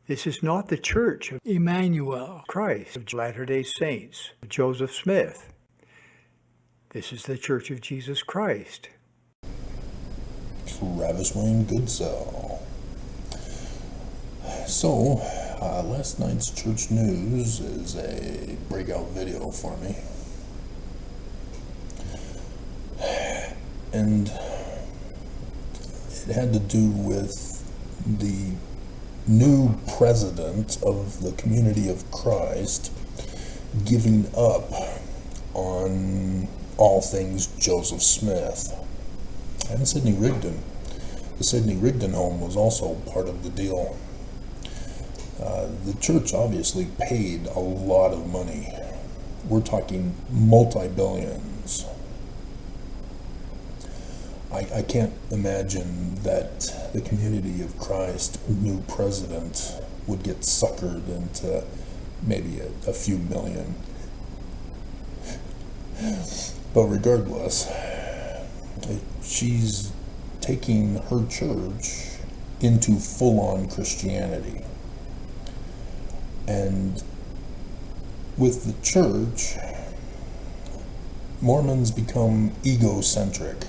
This is not the Church of Emmanuel, Christ, of Latter-day Saints, of Joseph Smith. This is the Church of Jesus Christ. Travis Wayne Goodsell. So, last night's church news is a breakout video for me. And it had to do with the new president of the Community of Christ giving up on all things Joseph Smith. And Sidney Rigdon. The Sidney Rigdon home was also part of the deal. The church obviously paid a lot of money. We're talking multi-billions. I can't imagine that the Community of Christ new president would get suckered into maybe a few million. But regardless, she's taking her church into full-on Christianity. And with the church, Mormons become ego-church-centric.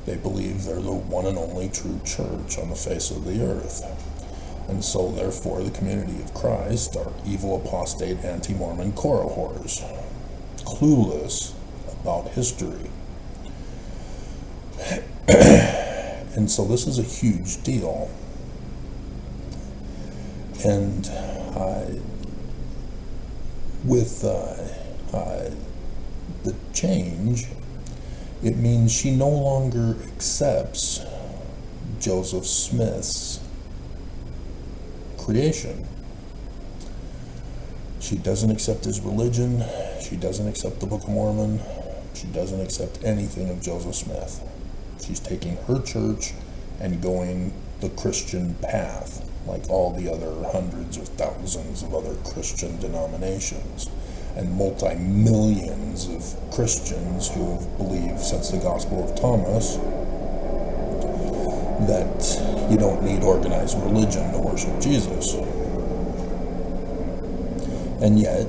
They believe they're the one and only true church on the face of the earth. And so, therefore, the Community of Christ are evil, apostate, anti-Mormon Korah whores, clueless about history. And so this is a huge deal. And with the change, it means she no longer accepts Joseph Smith's creation. She doesn't accept his religion. She doesn't accept the Book of Mormon. She doesn't accept anything of Joseph Smith. She's taking her church and going the Christian path, like all the other hundreds or thousands of other Christian denominations, and multi-millions of Christians who have believed since the Gospel of Thomas that you don't need organized religion to worship Jesus. And yet,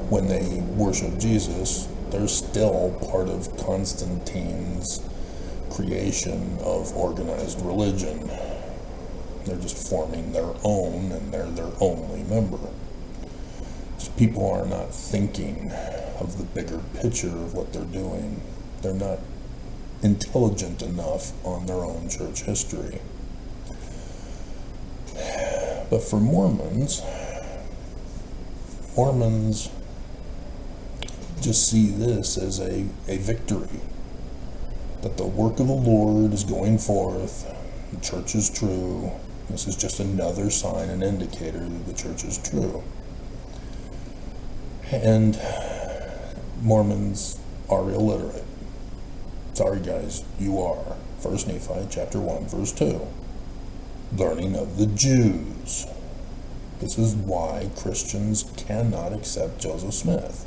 when they worship Jesus, they're still part of Constantine's creation of organized religion. They're just forming their own, and they're their only member. Just people are not thinking of the bigger picture of what they're doing. They're not intelligent enough on their own church history. But for Mormons just see this as a victory, that the work of the Lord is going forth, the church is true. This is just another sign and indicator that the church is true. And Mormons are illiterate. Sorry guys, you are. 1 Nephi chapter 1 verse 2. Learning of the Jews. This is why Christians cannot accept Joseph Smith,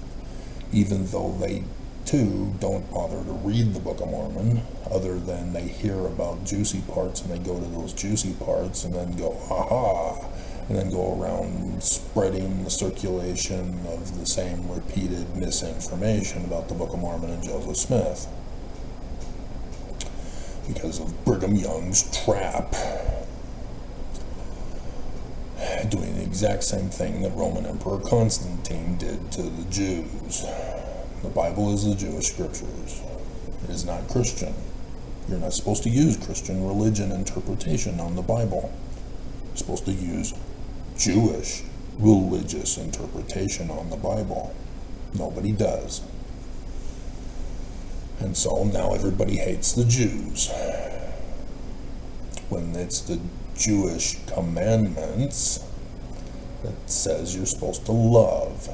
even though they too don't bother to read the Book of Mormon, other than they hear about juicy parts and they go to those juicy parts and then go, aha, and then go around spreading the circulation of the same repeated misinformation about the Book of Mormon and Joseph Smith. Because of Brigham Young's trap, doing the exact same thing that Roman Emperor Constantine did to the Jews. The Bible is the Jewish scriptures. It is not Christian. You're not supposed to use Christian religion interpretation on the Bible. You're supposed to use Jewish religious interpretation on the Bible. Nobody does. And so now everybody hates the Jews. When it's the Jewish commandments that says you're supposed to love,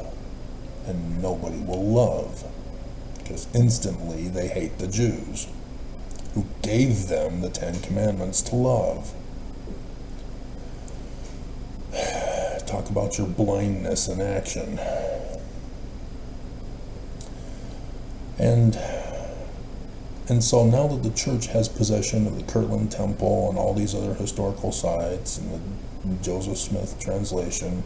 and nobody will love, because instantly they hate the Jews, who gave them the 10 Commandments to love. Talk about your blindness in action. And And so now that the church has possession of the Kirtland Temple and all these other historical sites and the Joseph Smith translation,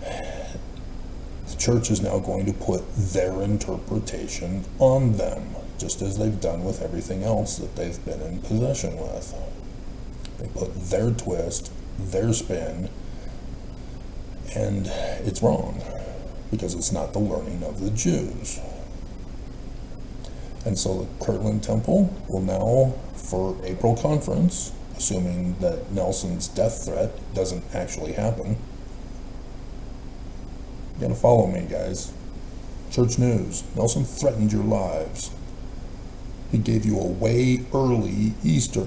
the church is now going to put their interpretation on them, just as they've done with everything else that they've been in possession with. They put their twist, their spin, and it's wrong, because it's not the learning of the Jews. And so the Kirtland Temple will now, for April conference, assuming that Nelson's death threat doesn't actually happen. You gotta follow me, guys. Church news. Nelson threatened your lives. He gave you a way early Easter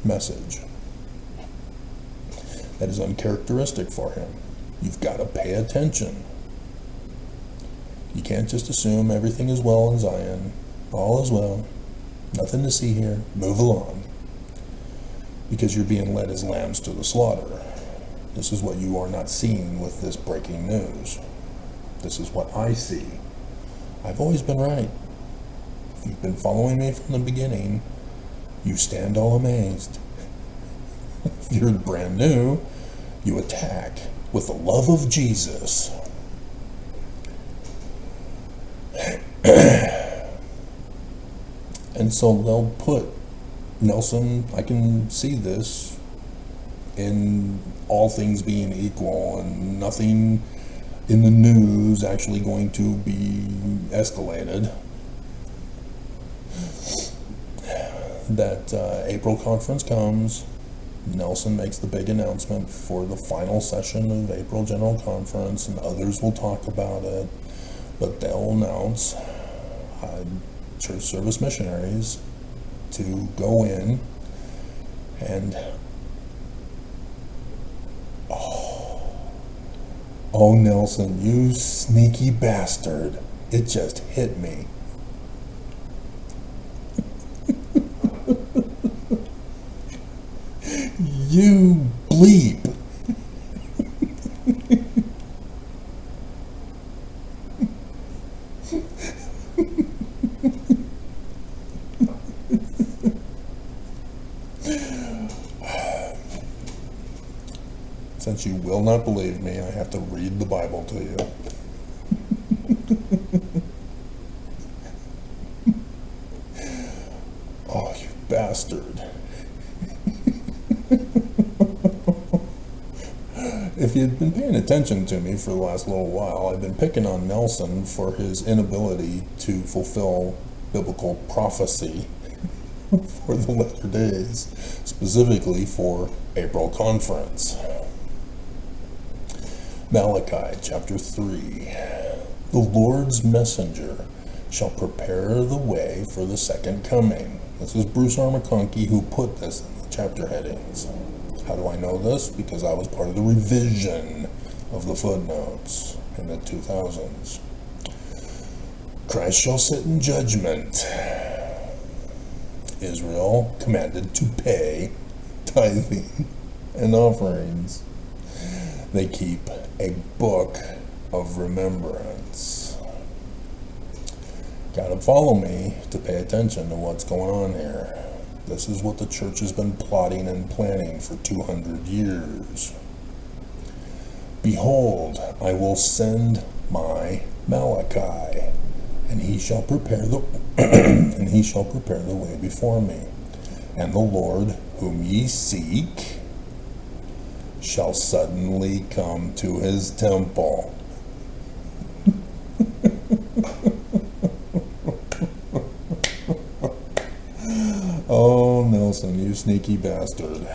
message. That is uncharacteristic for him. You've got to pay attention. You can't just assume everything is well in Zion. All is well. Nothing to see here. Move along. Because you're being led as lambs to the slaughter. This is what you are not seeing with this breaking news. This is what I see. I've always been right. If you've been following me from the beginning, you stand all amazed. If you're brand new, you attack with the love of Jesus. And so they'll put Nelson, I can see this, in all things being equal and nothing in the news actually going to be escalated. That April conference comes, Nelson makes the big announcement for the final session of April General Conference, and others will talk about it, but they'll announce church service missionaries to go in and oh Nelson, you sneaky bastard, it just hit me. You bleep. Since you will not believe me, I have to read the Bible to you. Oh, you bastard. If you've been paying attention to me for the last little while, I've been picking on Nelson for his inability to fulfill biblical prophecy for the latter days, specifically for April conference. Malachi chapter 3. The Lord's messenger shall prepare the way for the second coming. This is Bruce R. McConkie who put this in the chapter headings. How do I know this? Because I was part of the revision of the footnotes in the 2000s. Christ shall sit in judgment. Israel commanded to pay tithing and offerings. They keep a book of remembrance. Gotta follow me to pay attention to what's going on here. This is what the church has been plotting and planning for 200 years. Behold, I will send my Malachi, and he shall prepare the way before me. And the Lord whom ye seek shall suddenly come to his temple. Oh, Nelson, you sneaky bastard.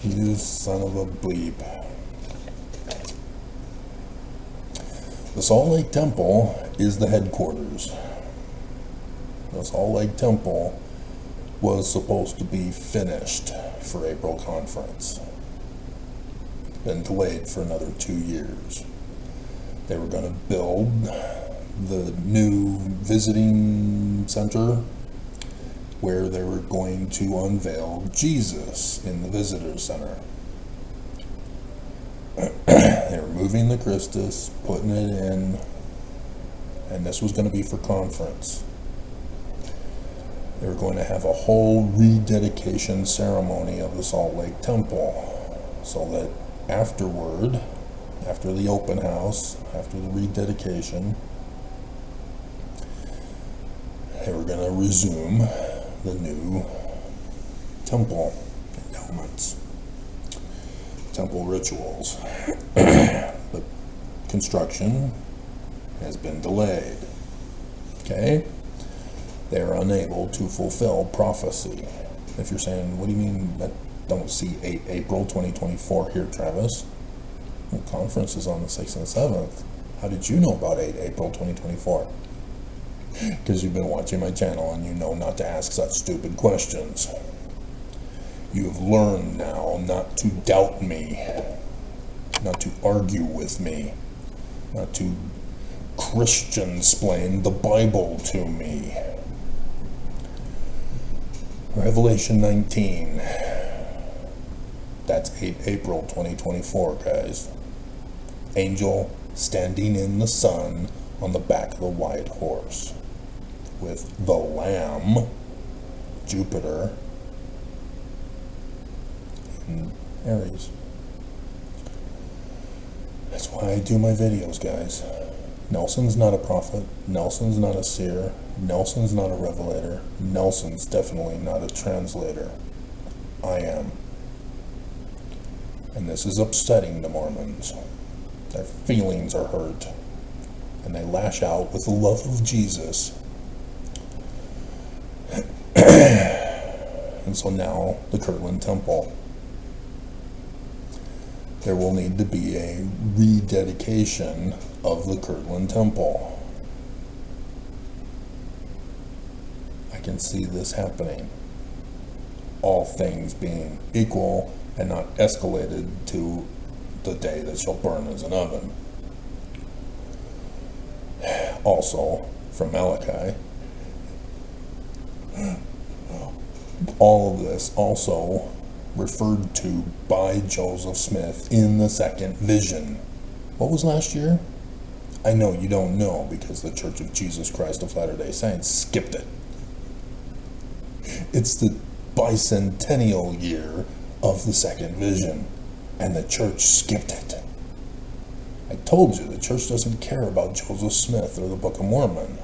You son of a bleep. The Salt Lake Temple is the headquarters. The Salt Lake Temple was supposed to be finished for April conference. Been delayed for another 2 years. They were going to build the new visiting center where they were going to unveil Jesus in the visitor center. They were moving the Christus, putting it in, and this was going to be for conference. They were going to have a whole rededication ceremony of the Salt Lake Temple, so that afterward, after the open house, after the rededication, they were going to resume the new temple endowments, temple rituals. But construction has been delayed. Okay? They are unable to fulfill prophecy. If you're saying, what do you mean that don't see 8 April 2024 here, Travis? The conference is on the 6th and 7th. How did you know about 8 April 2024? Because you've been watching my channel and you know not to ask such stupid questions. You have learned now not to doubt me, not to argue with me, not to Christian-splain the Bible to me. Revelation 19. That's 8 April 2024, guys. Angel standing in the sun on the back of the white horse, with the Lamb, Jupiter, and Aries. That's why I do my videos, guys. Nelson's not a prophet. Nelson's not a seer. Nelson's not a revelator. Nelson's definitely not a translator. I am. And this is upsetting the Mormons. Their feelings are hurt. And they lash out with the love of Jesus. And so now, the Kirtland Temple. There will need to be a rededication of the Kirtland Temple. I can see this happening. All things being equal and not escalated to the day that shall burn as an oven. Also, from Malachi, all of this also referred to by Joseph Smith in the second vision. What was last year? I know you don't know because the Church of Jesus Christ of Latter-day Saints skipped it. It's the bicentennial year of the second vision, and the church skipped it. I told you the church doesn't care about Joseph Smith or the Book of Mormon.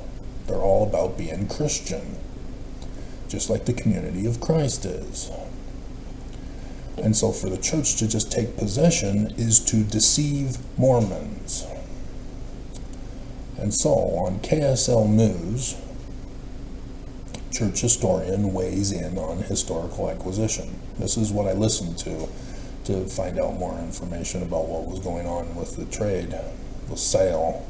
They're all about being Christian, just like the community of Christ is. And so for the church to just take possession is to deceive Mormons. And so on KSL News, church historian weighs in on historical acquisition. This is what I listened to find out more information about what was going on with the trade, the sale.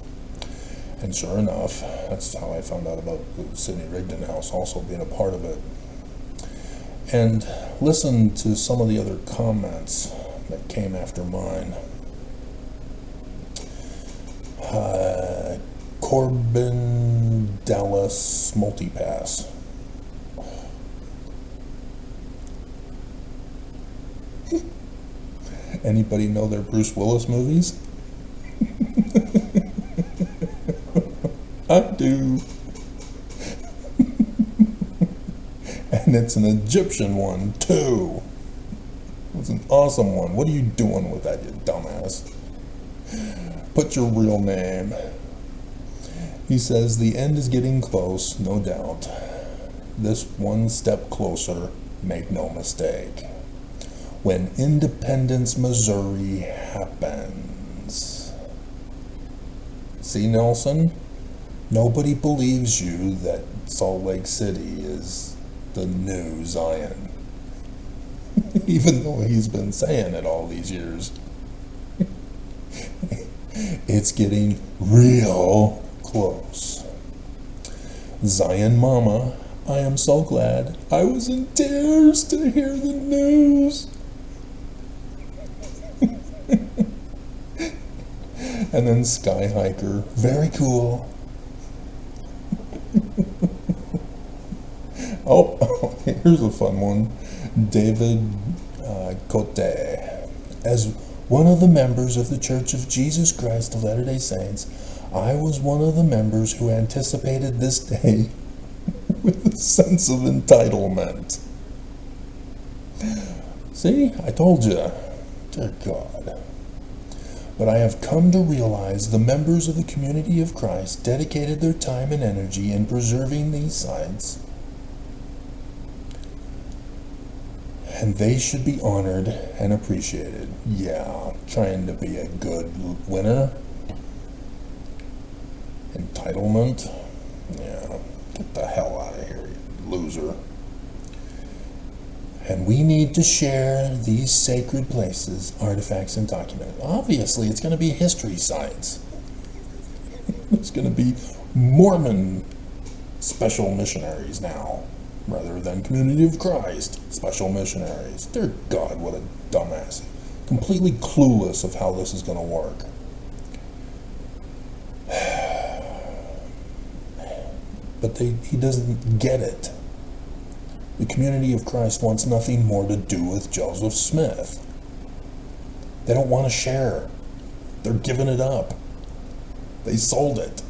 And sure enough, that's how I found out about the Sidney Rigdon house also being a part of it. And listen to some of the other comments that came after mine. Corbin Dallas Multipass. Anybody know their Bruce Willis movies? I do. And it's an Egyptian one, too. It's an awesome one. What are you doing with that, you dumbass? Put your real name. He says, the end is getting close, no doubt. This one step closer, make no mistake. When Independence, Missouri happens. See, Nelson? Nobody believes you that Salt Lake City is the new Zion. Even though he's been saying it all these years. It's getting real close. Zion Mama, I am so glad. I was in tears to hear the news. And then Sky Hiker, very cool. Oh, here's a fun one. David Cote. As one of the members of the Church of Jesus Christ of Latter-day Saints, I was one of the members who anticipated this day with a sense of entitlement. See, I told you. Dear God. But I have come to realize the members of the community of Christ dedicated their time and energy in preserving these sites, and they should be honored and appreciated. Yeah, trying to be a good winner. Entitlement. Yeah, get the hell out of here, you loser. And we need to share these sacred places, artifacts, and documents. Obviously, it's going to be history sites. It's going to be Mormon special missionaries now, rather than Community of Christ special missionaries. Dear God, what a dumbass. Completely clueless of how this is going to work. But he doesn't get it. The Community of Christ wants nothing more to do with Joseph Smith. They don't want to share. They're giving it up. They sold it.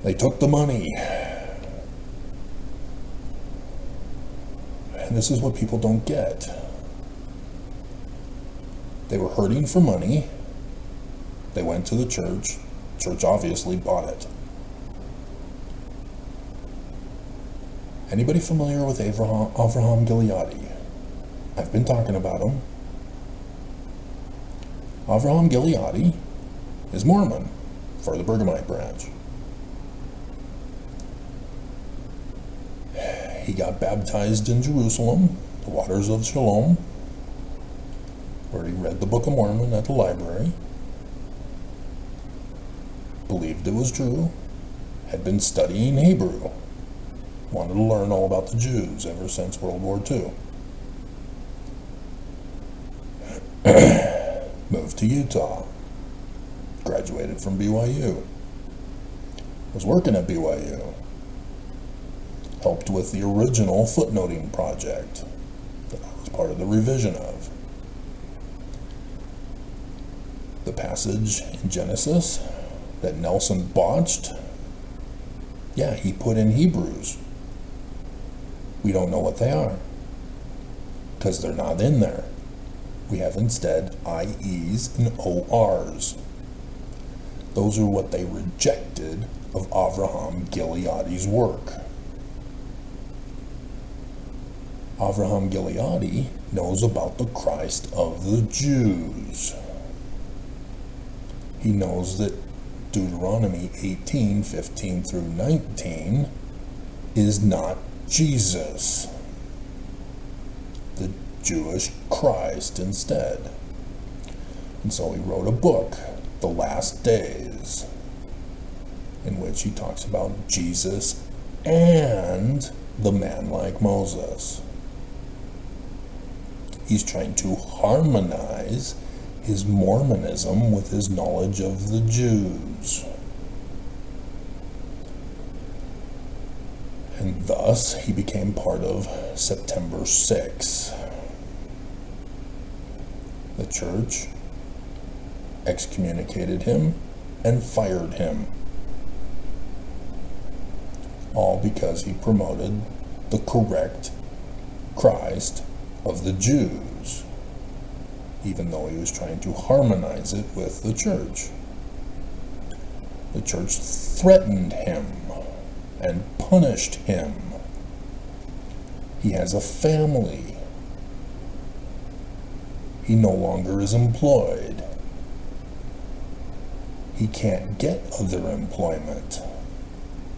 They took the money. And this is what people don't get. They were hurting for money. They went to the church. Church obviously bought it. Anybody familiar with Avraham Gileadi? I've been talking about him. Avraham Gileadi is Mormon for the Bergamite branch. He got baptized in Jerusalem, the waters of Shalom, where he read the Book of Mormon at the library, believed it was true, had been studying Hebrew, wanted to learn all about the Jews ever since World War II. Moved to Utah, graduated from BYU, was working at BYU, helped with the original footnoting project that I was part of the revision of. The passage in Genesis that Nelson botched, yeah, he put in Hebrews. We don't know what they are, because they're not in there. We have instead IEs and ORs. Those are what they rejected of Avraham Gileadi's work. Avraham Gileadi knows about the Christ of the Jews. He knows that Deuteronomy 18:15 through 19 is not Jesus, the Jewish Christ instead. And so he wrote a book, The Last Days, in which he talks about Jesus and the man like Moses. He's trying to harmonize his Mormonism with his knowledge of the Jews. And thus, he became part of September 6. The church excommunicated him and fired him. All because he promoted the correct Christ of the Jews, even though he was trying to harmonize it with the church. The church threatened him and punished him. He has a family. He no longer is employed. He can't get other employment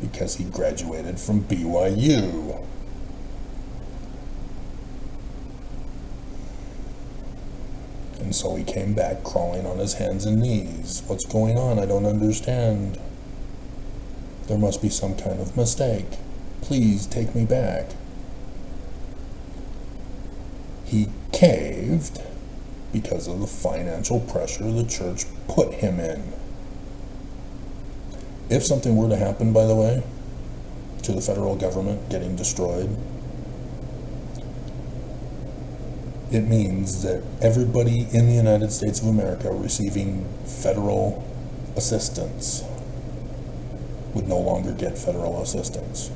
because he graduated from BYU. And so he came back crawling on his hands and knees. What's going on? I don't understand. There must be some kind of mistake. Please take me back. He caved because of the financial pressure the church put him in. If something were to happen, by the way, to the federal government getting destroyed, it means that everybody in the United States of America receiving federal assistance would no longer get federal assistance.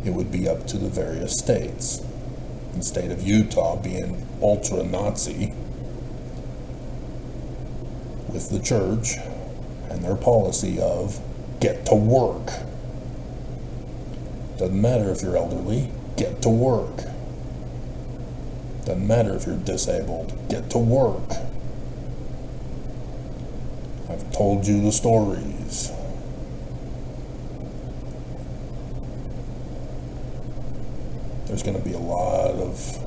It would be up to the various states. The state of Utah being ultra-Nazi with the church and their policy of get to work. Doesn't matter if you're elderly, get to work. Doesn't matter if you're disabled, get to work. I've told you the stories. There's going to be a lot of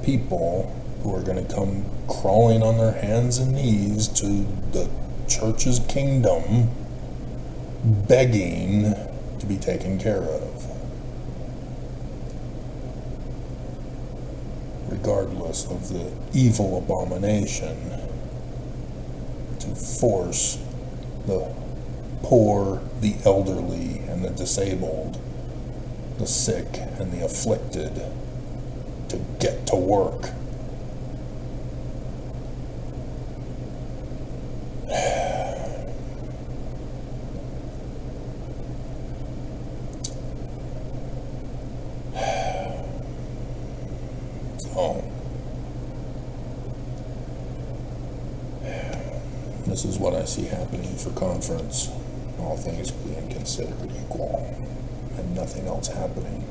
people who are going to come crawling on their hands and knees to the church's kingdom, begging to be taken care of, regardless of the evil abomination to force the poor, the elderly, and the disabled, the sick and the afflicted to get to work. So, this is what I see happening for conference, all things being considered equal, and nothing else happening.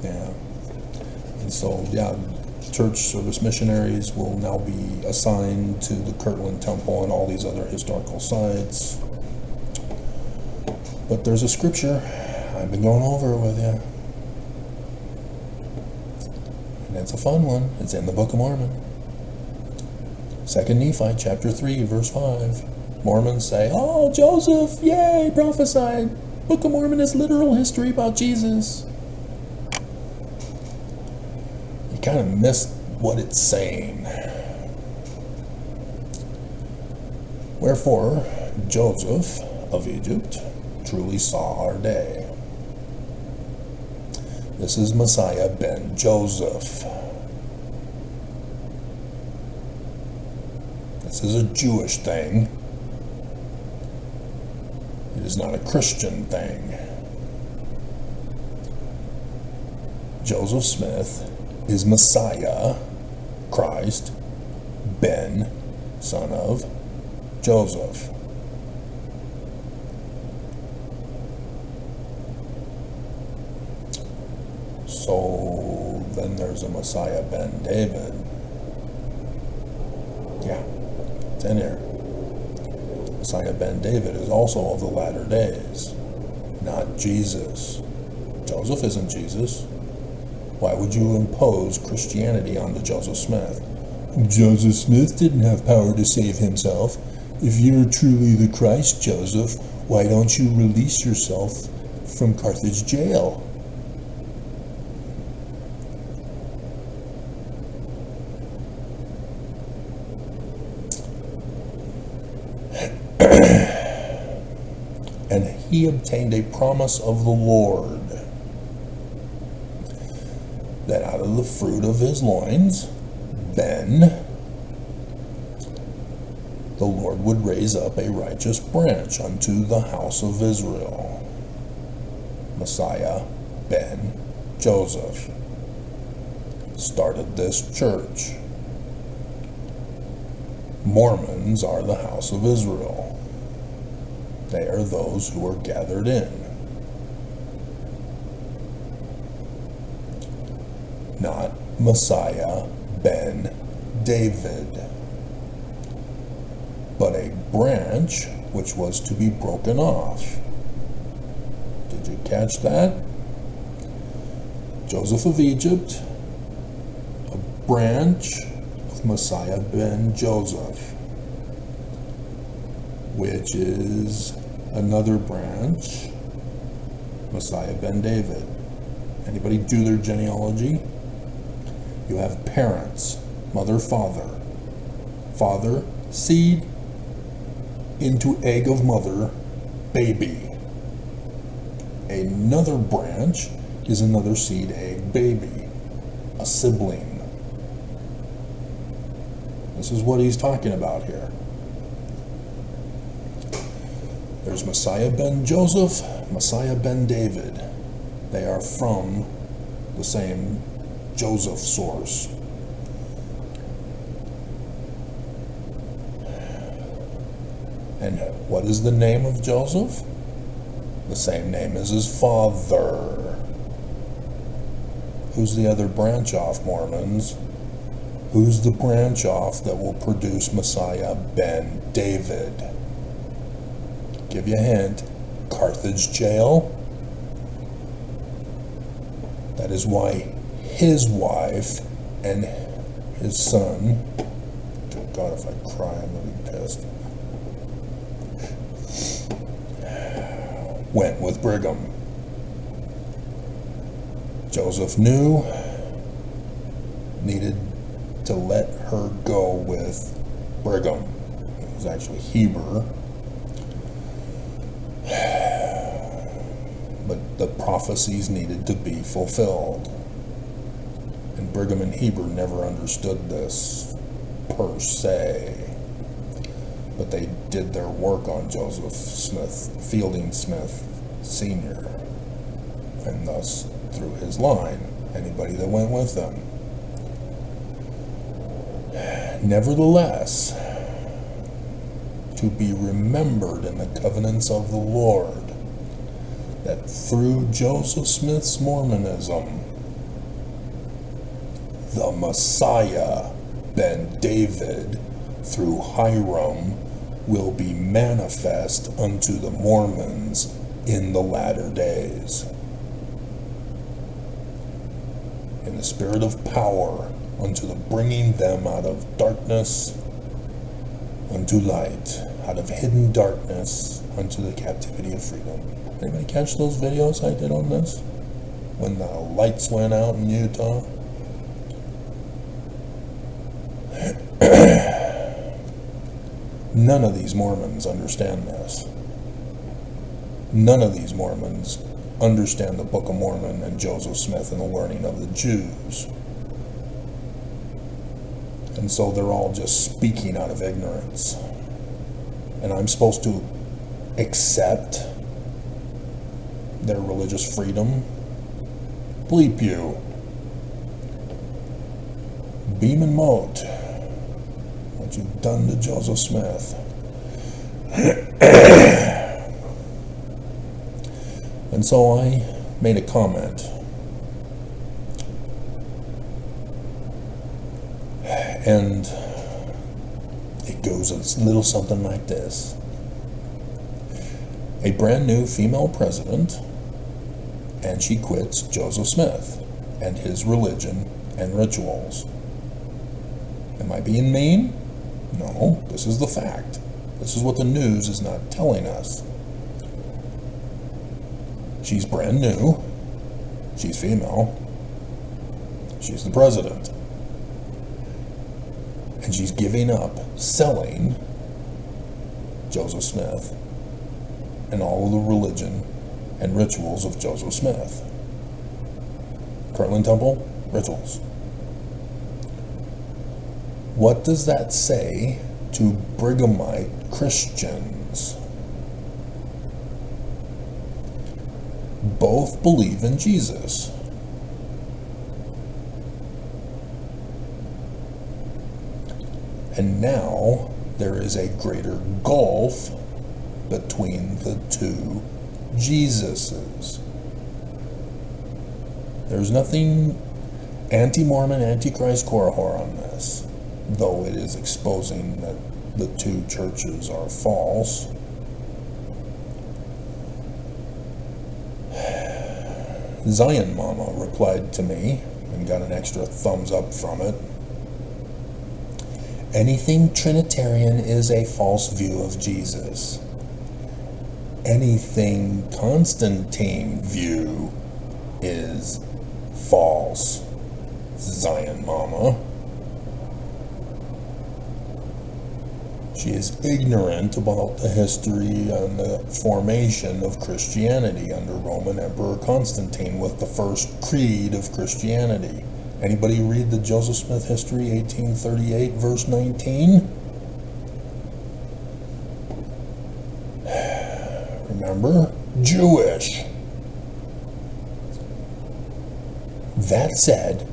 Yeah. And so, church service missionaries will now be assigned to the Kirtland Temple and all these other historical sites. But there's a scripture I've been going over it with you. And it's a fun one. It's in the Book of Mormon. 2 Nephi chapter 3, verse 5. Mormons say, oh, Joseph, yay, prophesied. Book of Mormon is literal history about Jesus. You kind of missed what it's saying. Wherefore, Joseph of Egypt truly saw our day. This is Messiah ben Joseph. This is a Jewish thing. It is not a Christian thing. Joseph Smith is Messiah, Christ, Ben, son of Joseph. So then there's a Messiah ben David. Yeah, it's in here. Messiah ben David is also of the latter days, not Jesus. Joseph isn't Jesus. Why would you impose Christianity onto Joseph Smith? Joseph Smith didn't have power to save himself. If you're truly the Christ, Joseph, why don't you release yourself from Carthage jail? And he obtained a promise of the Lord, that out of the fruit of his loins, Ben, the Lord would raise up a righteous branch unto the house of Israel. Messiah ben Joseph started this church. Mormons are the house of Israel. They are those who are gathered in. Not Messiah ben David, but a branch which was to be broken off. Did you catch that? Joseph of Egypt, a branch of Messiah ben Joseph, which is another branch, Messiah ben David. Anybody do their genealogy? You have parents, mother, father. Father, seed, into egg of mother, baby. Another branch is another seed egg baby, a sibling. This is what he's talking about here. There's Messiah ben Joseph, Messiah ben David. They are from the same Joseph source. And what is the name of Joseph? The same name as his father. Who's the other branch off, Mormons? Who's the branch off that will produce Messiah ben David? Give you a hint. Carthage jail. That is why his wife and his son, God, if I cry, I'm going to be pissed, went with Brigham. Joseph needed to let her go with Brigham. It was actually Heber. But the prophecies needed to be fulfilled. And Brigham and Heber never understood this per se. But they did their work on Joseph Smith, Fielding Smith Sr. And thus, through his line, anybody that went with them. Nevertheless, to be remembered in the covenants of the Lord, that through Joseph Smith's Mormonism, the Messiah, ben David, through Hiram, will be manifest unto the Mormons in the latter days. In the spirit of power, unto the bringing them out of darkness unto light, out of hidden darkness unto the captivity of freedom. Anybody catch those videos I did on this? When the lights went out in Utah? None of these Mormons understand this. None of these Mormons understand the Book of Mormon and Joseph Smith and the learning of the Jews. And so they're all just speaking out of ignorance. And I'm supposed to accept their religious freedom? Bleep you. Beam and mote. What you've done to Joseph Smith. And so I made a comment. And it goes a little something like this. A brand new female president, and she quits Joseph Smith and his religion and rituals. Am I being mean? No, this is the fact. This is what the news is not telling us. She's brand new. She's female. She's the president. And she's giving up selling Joseph Smith and all of the religion and rituals of Joseph Smith. Kirtland Temple, rituals. What does that say to Brighamite Christians? Both believe in Jesus. And now there is a greater gulf between the two Jesuses. There's nothing anti-Mormon, anti-Christ Korahor on this, though it is exposing that the two churches are false. Zion Mama replied to me and got an extra thumbs up from it. Anything Trinitarian is a false view of Jesus. Anything Constantine view is false, Zion Mama. She is ignorant about the history and the formation of Christianity under Roman Emperor Constantine with the first creed of Christianity. Anybody read the Joseph Smith history, 1838, verse 19? Remember? Jewish. That said,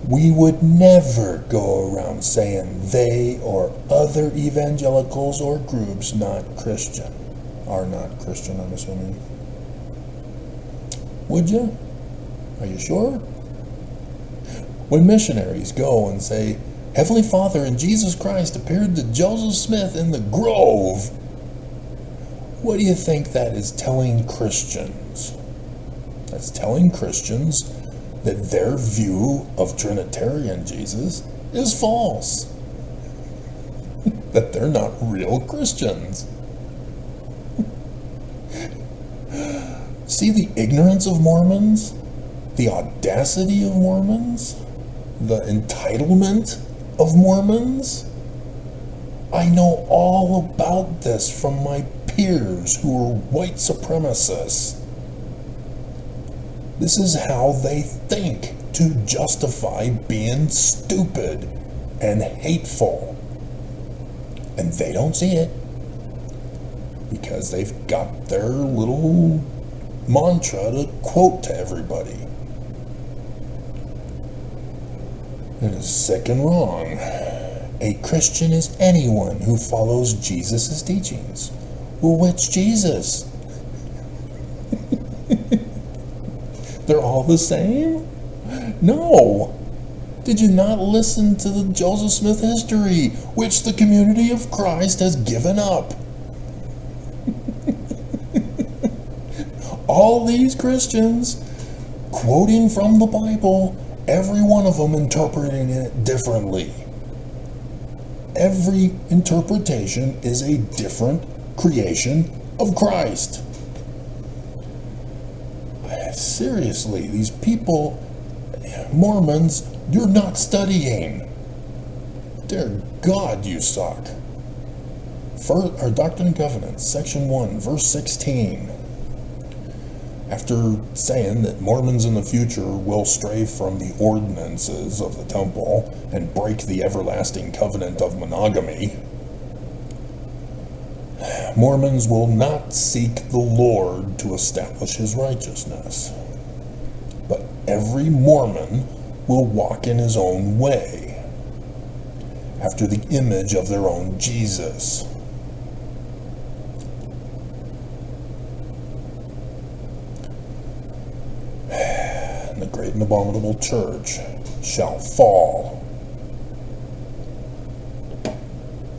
we would never go around saying they or other evangelicals or groups are not Christian, I'm assuming. Would you? Are you sure? When missionaries go and say, Heavenly Father and Jesus Christ appeared to Joseph Smith in the grove, what do you think that is telling Christians? That's telling Christians that their view of Trinitarian Jesus is false. That they're not real Christians. See the ignorance of Mormons? The audacity of Mormons? The entitlement of Mormons? I know all about this from my peers who are white supremacists. This is how they think to justify being stupid and hateful. And they don't see it because they've got their little mantra to quote to everybody. It is sick and wrong. A Christian is anyone who follows Jesus' teachings. Well, which Jesus? They're all the same? No. Did you not listen to the Joseph Smith history, which the community of Christ has given up? All these Christians, quoting from the Bible, every one of them interpreting it differently. Every interpretation is a different creation of Christ. Seriously, these people, Mormons, you're not studying. Dear God, you suck. Doctrine and Covenants, section 1, verse 16. After saying that Mormons in the future will stray from the ordinances of the temple and break the everlasting covenant of monogamy, Mormons will not seek the Lord to establish his righteousness, but every Mormon will walk in his own way, after the image of their own Jesus. And the great and abominable church shall fall.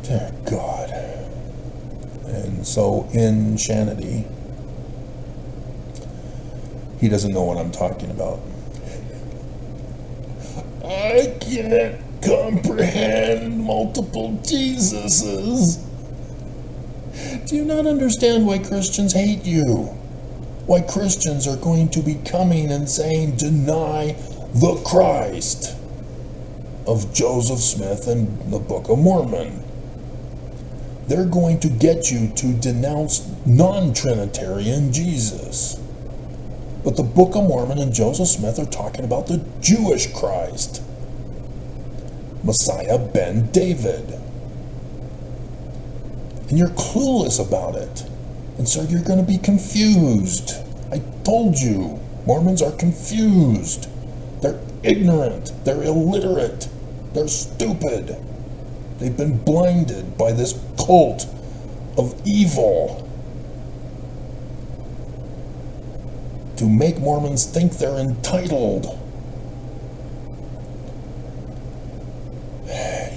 Dear God. And so in Shanity, he doesn't know what I'm talking about. I can't comprehend multiple Jesuses. Do you not understand why Christians hate you? Why Christians are going to be coming and saying, deny the Christ of Joseph Smith and the Book of Mormon. They're going to get you to denounce non-Trinitarian Jesus. But the Book of Mormon and Joseph Smith are talking about the Jewish Christ, Messiah ben David. And you're clueless about it. And so you're going to be confused. I told you, Mormons are confused. They're ignorant. They're illiterate. They're stupid. They've been blinded by this cult of evil to make Mormons think they're entitled.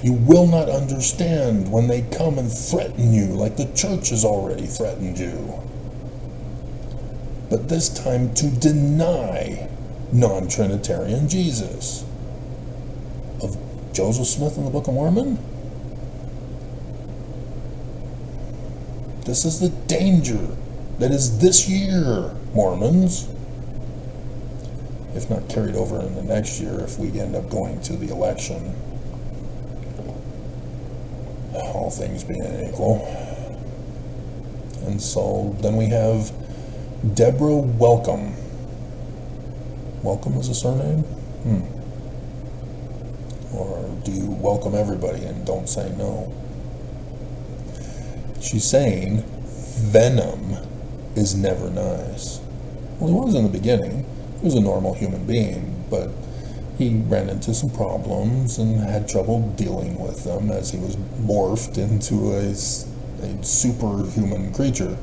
You will not understand when they come and threaten you like the church has already threatened you. But this time to deny non-Trinitarian Jesus. Of Joseph Smith in the Book of Mormon? This is the danger that is this year, Mormons. If not carried over in the next year, if we end up going to the election. all things being equal. And so then we have Deborah Welcome. Welcome is a surname? Or do you welcome everybody and don't say no? She's saying venom is never nice. Well, he was in the beginning. He was a normal human being, but he ran into some problems and had trouble dealing with them as he was morphed into a superhuman creature.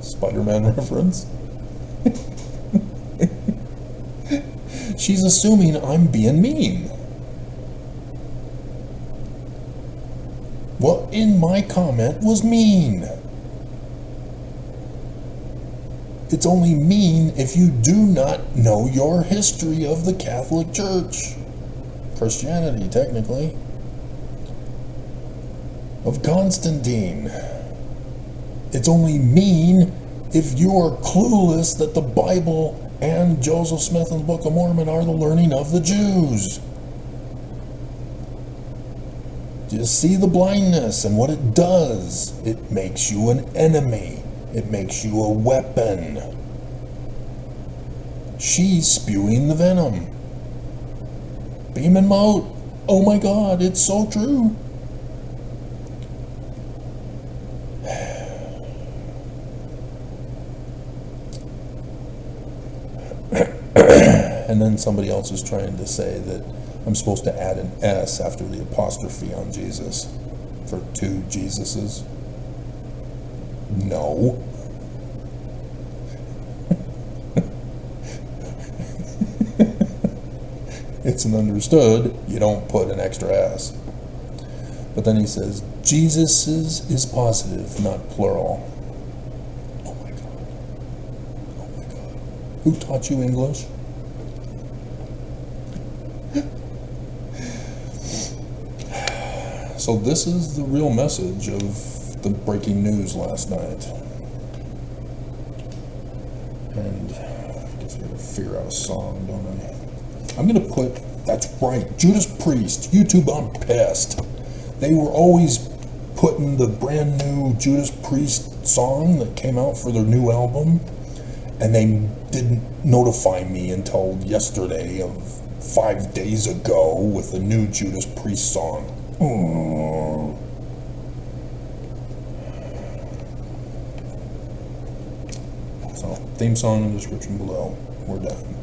Spider-Man reference? She's assuming I'm being mean. What in my comment was mean? It's only mean if you do not know your history of the Catholic Church. Christianity, technically. Of Constantine. It's only mean if you are clueless that the Bible and Joseph Smith and the Book of Mormon are the learning of the Jews. Just see the blindness and what it does. It makes you an enemy. It makes you a weapon. She's spewing the venom. Beam and mote. Oh my God, it's so true. And then somebody else is trying to say that I'm supposed to add an S after the apostrophe on Jesus for two Jesuses. No. It's an understood, you don't put an extra S. But then he says, Jesus's is positive, not plural. Oh my God. Oh my God. Who taught you English? So this is the real message of the breaking news last night. And I guess I gotta figure out a song, don't I? I'm gonna put, that's right, Judas Priest, YouTube, I'm pissed. They were always putting the brand new Judas Priest song that came out for their new album, and they didn't notify me until yesterday of 5 days ago with the new Judas Priest song. So, theme song in the description below. We're done.